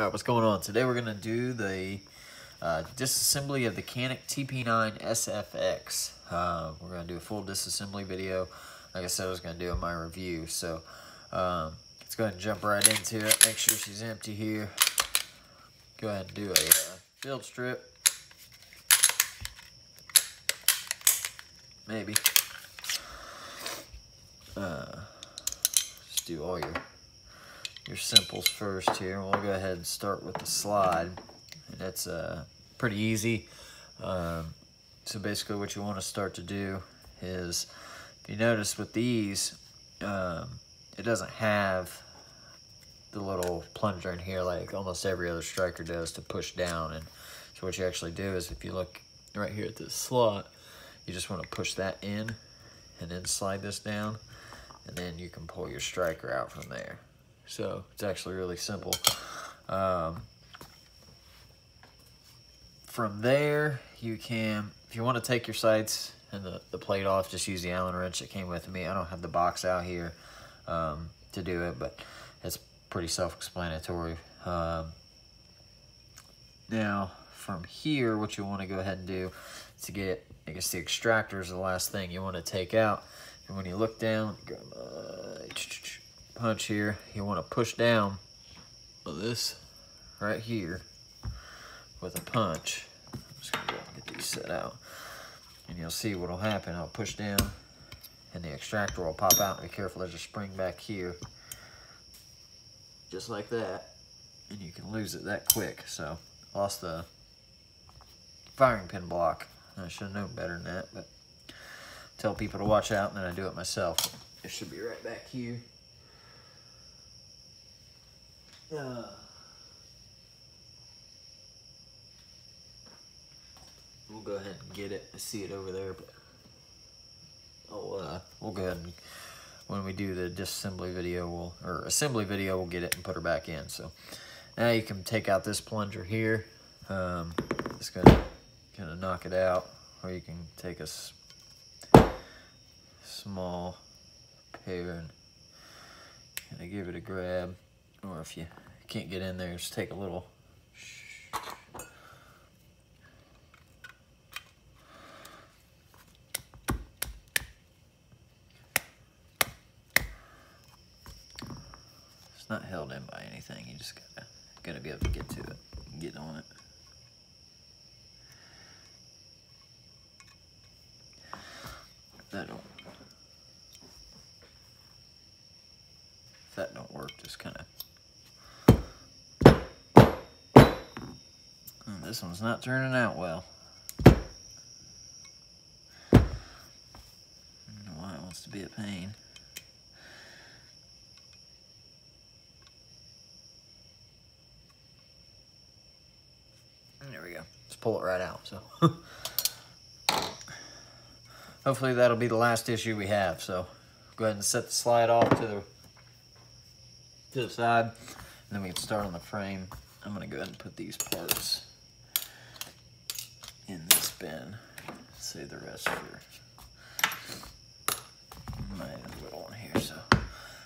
Alright, what's going on? Today we're going to do the disassembly of the Canik TP9SFX. We're going to do a full disassembly video. Like I said, I was going to do in my review. So let's go ahead and jump right into it. Make sure she's empty here. Go ahead and do a build strip. Maybe. Just do all your simples first here. We'll go ahead and start with the slide. And that's pretty easy. So basically what you want to start to do is, if you notice with these, it doesn't have the little plunger in here like almost every other striker does to push down. And so what you actually do is, if you look right here at this slot, you just want to push that in and then slide this down, and then you can pull your striker out from there. So it's actually really simple. From there, you can, if you want to take your sights and the plate off, just use the Allen wrench that came with me. I don't have the box out here to do it, but it's pretty self-explanatory. Now, from here, what you want to go ahead and do to get, I guess the extractor is the last thing you want to take out. And when you look down, grab a punch here, you want to push down this right here with a punch. I'm just going to go ahead and get these set out. And you'll see what will happen. I'll push down and the extractor will pop out. Be careful, there's a spring back here. Just like that. And you can lose it that quick. So, lost the firing pin block. I should have known better than that, but tell people to watch out, and then I do it myself. It should be right back here. We'll go ahead and get it. I see it over there, but we'll go ahead and, when we do the disassembly video, or assembly video, we'll get it and put her back in. So now you can take out this plunger here. Just gonna kind of knock it out, or you can take a small pair and kind of give it a grab, or if you can't get in there, just take a little. It's not held in by anything. You just gotta be able to get to it, get on it. If that don't work, just kind of. This one's not turning out well. I don't know why it wants to be a pain. There we go. Just pull it right out. So hopefully that'll be the last issue we have. So go ahead and set the slide off to the side, and then we can start on the frame. I'm gonna go ahead and put these parts in this bin. Save the rest for my little one here. So,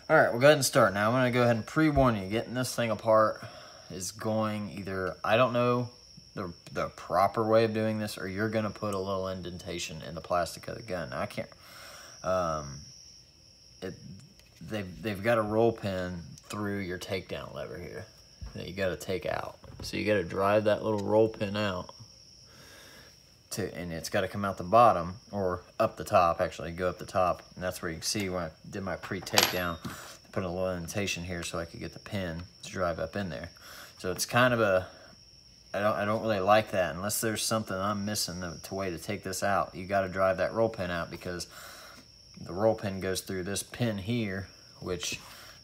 all right, we'll go ahead and start. Now I'm gonna go ahead and pre-warn you, getting this thing apart is going either, I don't know the proper way of doing this, or you're gonna put a little indentation in the plastic of the gun. I can't, they've got a roll pin through your takedown lever here that you got to take out. So you got to drive that little roll pin out and it's got to come out the bottom, or up the top, actually go up the top, and that's where you can see when I did my pre-takedown, I put a little indentation here so I could get the pin to drive up in there. So it's kind of a, I don't really like that unless there's something I'm missing to way to take this out. You got to drive that roll pin out, because the roll pin goes through this pin here, which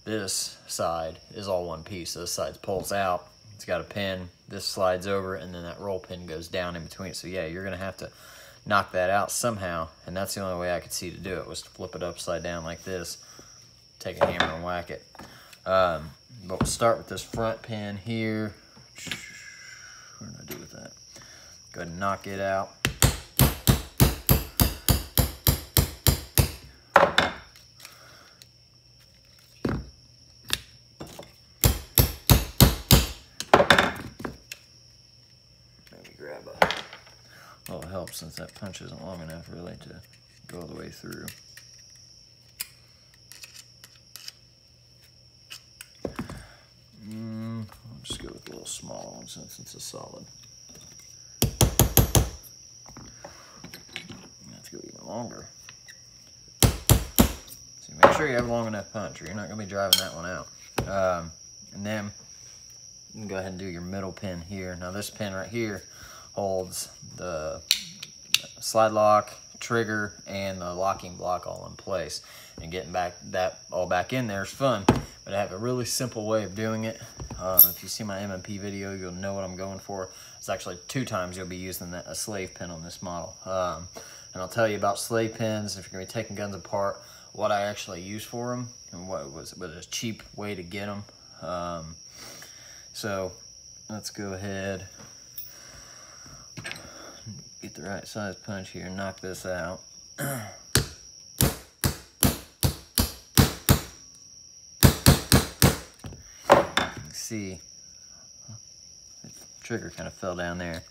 this side is all one piece. So this side pulls out, it's got a pin, this slides over, and then that roll pin goes down in between. So yeah, you're gonna have to knock that out somehow, and that's the only way I could see to do it, was to flip it upside down like this, take a hammer and whack it. But we'll start with this front pin here. What did I do with that? Go ahead and knock it out. Well, it helps since that punch isn't long enough really to go all the way through. I'll just go with a little smaller one since it's a solid. Let's go even longer. So make sure you have a long enough punch or you're not going to be driving that one out. And then you can go ahead and do your middle pin here. Now this pin right here holds the slide lock, trigger, and the locking block all in place. And getting that all back in there is fun, but I have a really simple way of doing it. If you see my M&P video, you'll know what I'm going for. It's actually 2 times you'll be using a slave pin on this model. And I'll tell you about slave pins, if you're going to be taking guns apart, what I actually use for them, and what was a cheap way to get them. So let's go ahead, get the right size punch here and knock this out. See, the trigger kind of fell down there.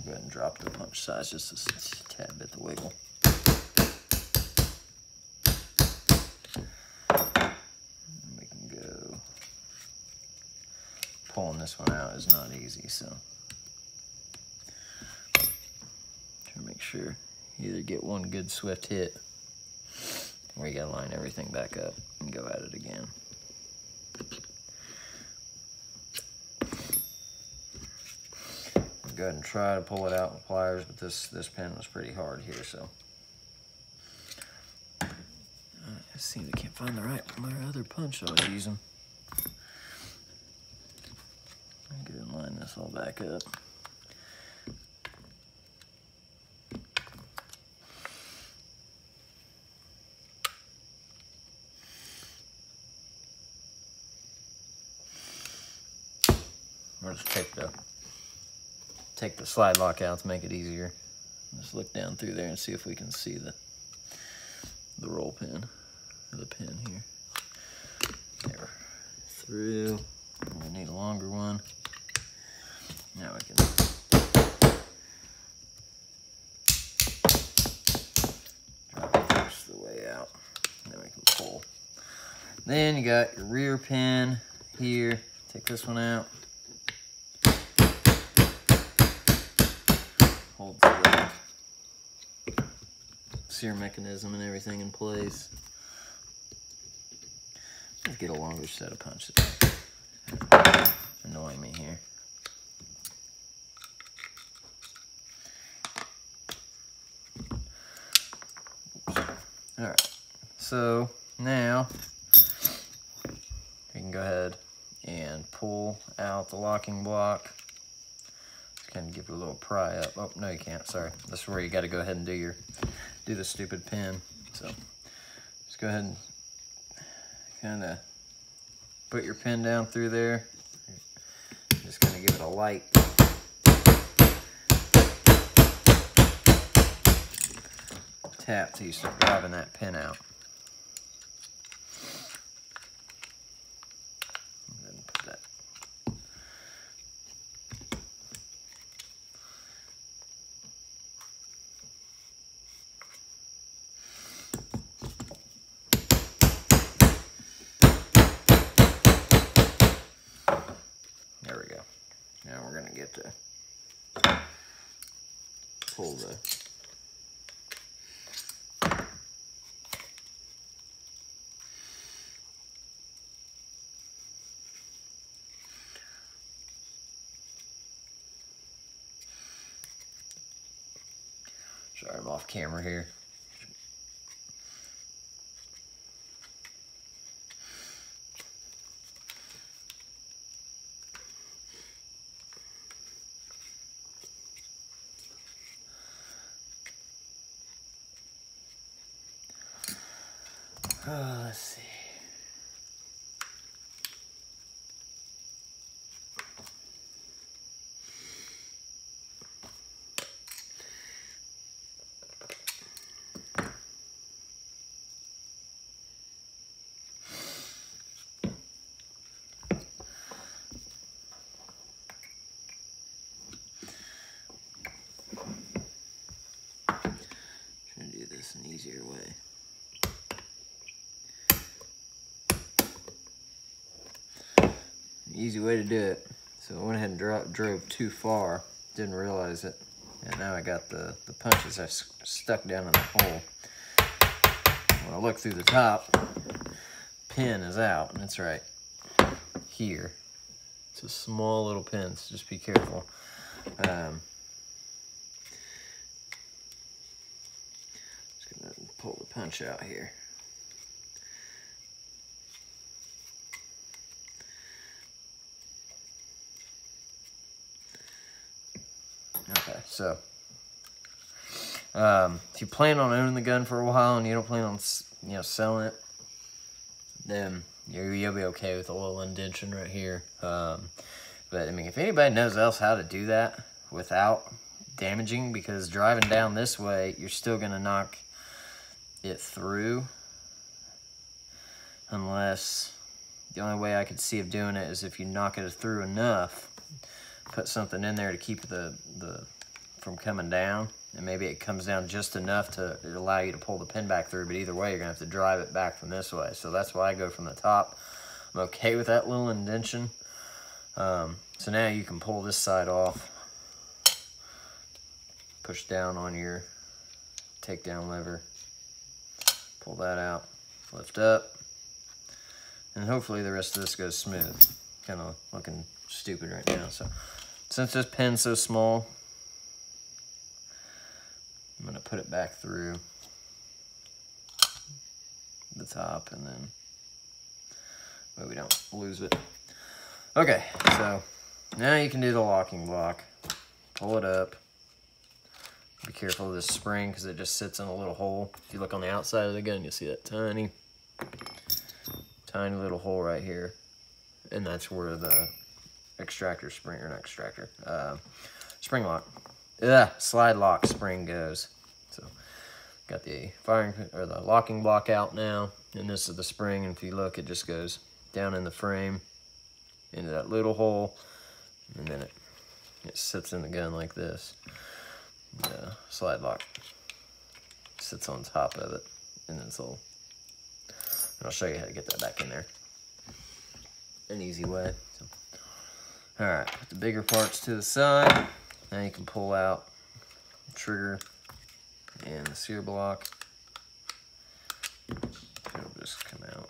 Go ahead and drop the punch size just a tad bit to wiggle. And we can go. Pulling this one out is not easy, so try to make sure you either get one good swift hit or you gotta line everything back up and go at it again. Go ahead and try to pull it out with pliers, but this pin was pretty hard here, so. I seem to can't find my other punch I was using. Go ahead and line this all back up. Or just take the slide lock out to make it easier. Just look down through there and see if we can see the roll pin, or the pin here. There, through. We need a longer one. Now we can drop it the rest of the way out. Then we can pull. Then you got your rear pin here. Take this one out. Hold the sear mechanism and everything in place. Let's get a longer set of punches. Annoying me here. Alright, so now you can go ahead and pull out the locking block. Kind of give it a little pry up. Oh, no, you can't. Sorry. This is where you got to go ahead and do the stupid pin. So just go ahead and kind of put your pin down through there. Just kind of give it a light tap till you start driving that pin out. There we go. Now we're going to get to pull the sorry, I'm off camera here. Let's see. easy way to do it. So I went ahead and drove too far, didn't realize it. And now I got the punches I stuck down in the hole. When I look through the top, pin is out, and it's right here. It's a small little pin, so just be careful. Just gonna pull the punch out here. Okay, so if you plan on owning the gun for a while and you don't plan on selling it, then you'll be okay with a little indention right here. But I mean, if anybody knows else how to do that without damaging, because driving down this way, you're still gonna knock it through, unless the only way I could see of doing it is if you knock it through enough, put something in there to keep the from coming down, and maybe it comes down just enough to allow you to pull the pin back through, but either way you're gonna have to drive it back from this way. So that's why I go from the top. I'm okay with that little indention. So now you can pull this side off, push down on your takedown lever, pull that out, lift up, and hopefully the rest of this goes smooth. Kind of looking stupid right now. So since this pin's so small, I'm gonna put it back through the top, and then we don't lose it. Okay, so now you can do the locking block. Pull it up. Be careful of this spring because it just sits in a little hole. If you look on the outside of the gun, you'll see that tiny little hole right here, and that's where the extractor spring, or not extractor, spring lock, slide lock spring goes. So got the the locking block out now, and this is the spring, and if you look, it just goes down in the frame into that little hole, and then it sits in the gun like this. The slide lock sits on top of it, and then I'll show you how to get that back in there. An easy way. So, all right, put the bigger parts to the side. Now you can pull out the trigger and the sear block. It'll just come out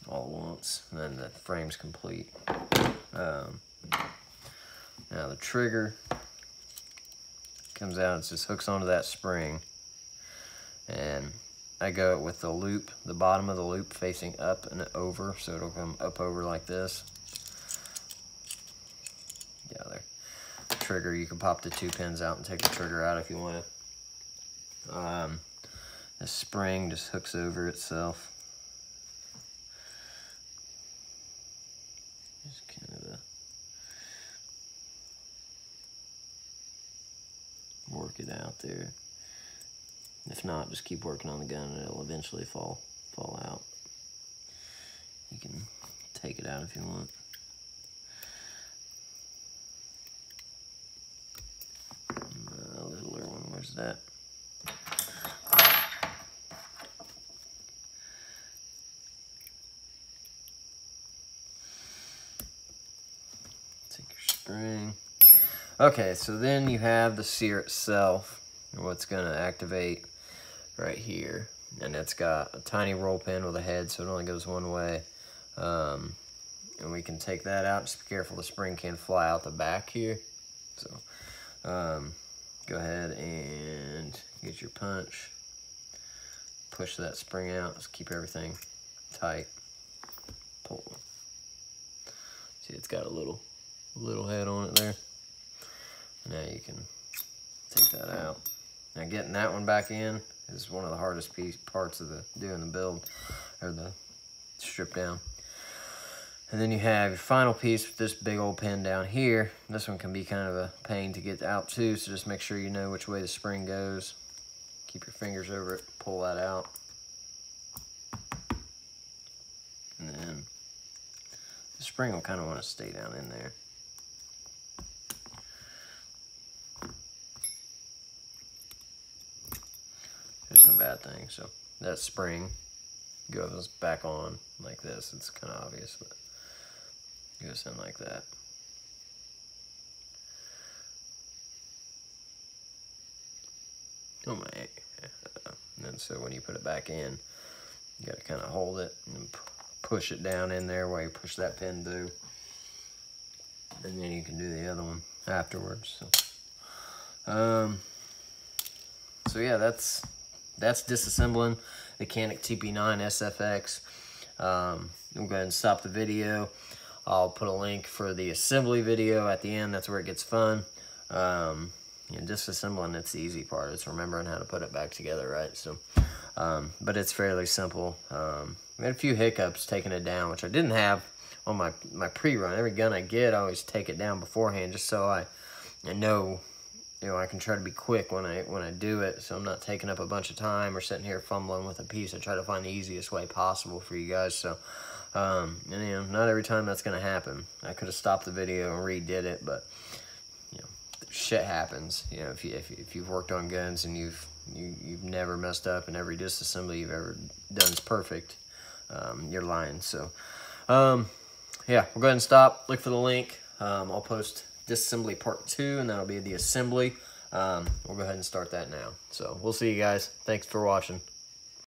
all at once, and then the frame's complete. Now the trigger comes out, it just hooks onto that spring, and I go with the loop, the bottom of the loop facing up and over, so it'll come up over like this. Yeah, there. The trigger, you can pop the 2 pins out and take the trigger out if you want to. The spring just hooks over itself. Just kind of work it out there. If not, just keep working on the gun and it'll eventually fall out. You can take it out if you want. A littler one, where's that? Take your spring. Okay, so then you have the sear itself, and what's gonna activate right here, and it's got a tiny roll pin with a head, so it only goes one way, and we can take that out. Just be careful, the spring can fly out the back here. So go ahead and get your punch, push that spring out, just keep everything tight, pull. See, it's got a little head on it there. Now you can take that out. Now getting that one back in is one of the hardest parts of doing the build, or the strip down. And then you have your final piece with this big old pin down here. This one can be kind of a pain to get out too, so just make sure you know which way the spring goes. Keep your fingers over it, pull that out. And then the spring will kind of want to stay down in there. There's no bad thing. So that spring goes back on like this. It's kind of obvious, but goes in like that. Oh my. And then so when you put it back in, you got to kind of hold it and push it down in there while you push that pin through. And then you can do the other one afterwards. So yeah, that's disassembling the Canik TP9SFX. I'm going to stop the video. I'll put a link for the assembly video at the end. That's where it gets fun. Disassembling, it's the easy part. It's remembering how to put it back together, right? So, but it's fairly simple. We had a few hiccups taking it down, which I didn't have on my pre-run. Every gun I get, I always take it down beforehand, just so I know, I can try to be quick when I do it, so I'm not taking up a bunch of time or sitting here fumbling with a piece. I try to find the easiest way possible for you guys. So, not every time that's gonna happen. I could have stopped the video and redid it, but shit happens. If you've worked on guns and you've never messed up and every disassembly you've ever done is perfect, you're lying. So, yeah, we'll go ahead and stop. Look for the link. I'll post disassembly part 2, and that'll be the assembly. We'll go ahead and start that now. So we'll see you guys. Thanks for watching.